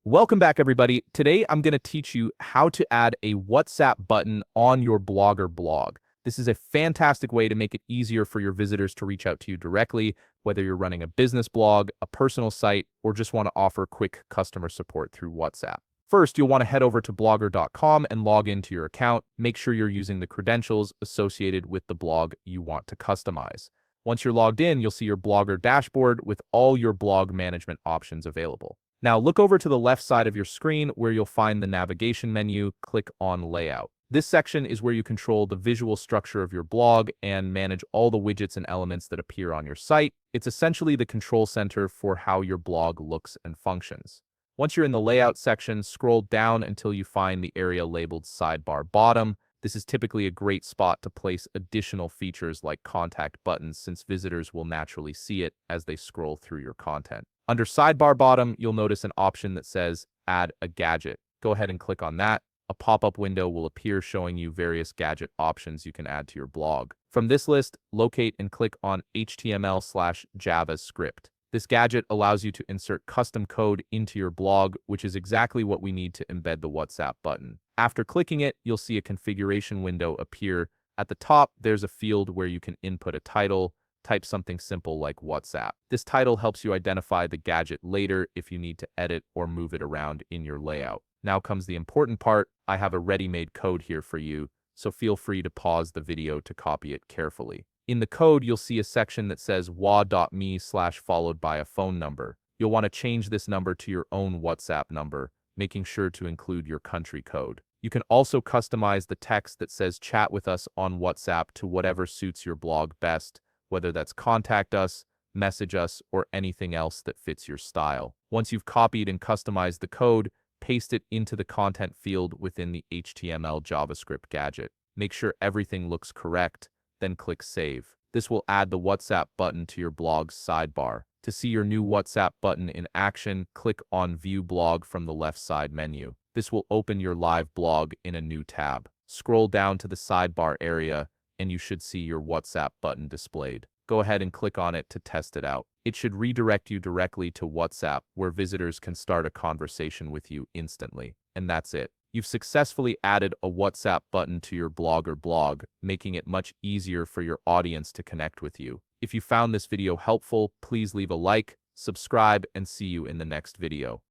Welcome back, everybody. Today, I'm going to teach you how to add a WhatsApp button on your Blogger blog. This is a fantastic way to make it easier for your visitors to reach out to you directly, whether you're running a business blog, a personal site, or just want to offer quick customer support through WhatsApp. First, you'll want to head over to blogger.com and log into your account. Make sure you're using the credentials associated with the blog you want to customize. Once you're logged in, you'll see your Blogger dashboard with all your blog management options available. Now look over to the left side of your screen where you'll find the navigation menu. Click on Layout. This section is where you control the visual structure of your blog and manage all the widgets and elements that appear on your site. It's essentially the control center for how your blog looks and functions. Once you're in the Layout section, scroll down until you find the area labeled Sidebar Bottom. This is typically a great spot to place additional features like contact buttons, since visitors will naturally see it as they scroll through your content. Under Sidebar Bottom, you'll notice an option that says Add a Gadget. Go ahead and click on that. A pop-up window will appear showing you various gadget options you can add to your blog. From this list, locate and click on HTML/JavaScript. This gadget allows you to insert custom code into your blog, which is exactly what we need to embed the WhatsApp button. After clicking it, you'll see a configuration window appear. At the top, there's a field where you can input a title. Type something simple like WhatsApp. This title helps you identify the gadget later if you need to edit or move it around in your layout. Now comes the important part. I have a ready-made code here for you, so feel free to pause the video to copy it carefully. In the code, you'll see a section that says wa.me/ followed by a phone number. You'll want to change this number to your own WhatsApp number, making sure to include your country code. You can also customize the text that says chat with us on WhatsApp to whatever suits your blog best, whether that's contact us, message us, or anything else that fits your style. Once you've copied and customized the code, paste it into the content field within the HTML JavaScript gadget. Make sure everything looks correct, then click Save. This will add the WhatsApp button to your blog's sidebar. To see your new WhatsApp button in action, click on View Blog from the left side menu. This will open your live blog in a new tab. Scroll down to the sidebar area, and you should see your WhatsApp button displayed. Go ahead and click on it to test it out. It should redirect you directly to WhatsApp, where visitors can start a conversation with you instantly. And that's it. You've successfully added a WhatsApp button to your Blogger blog, making it much easier for your audience to connect with you. If you found this video helpful, please leave a like, subscribe, and see you in the next video.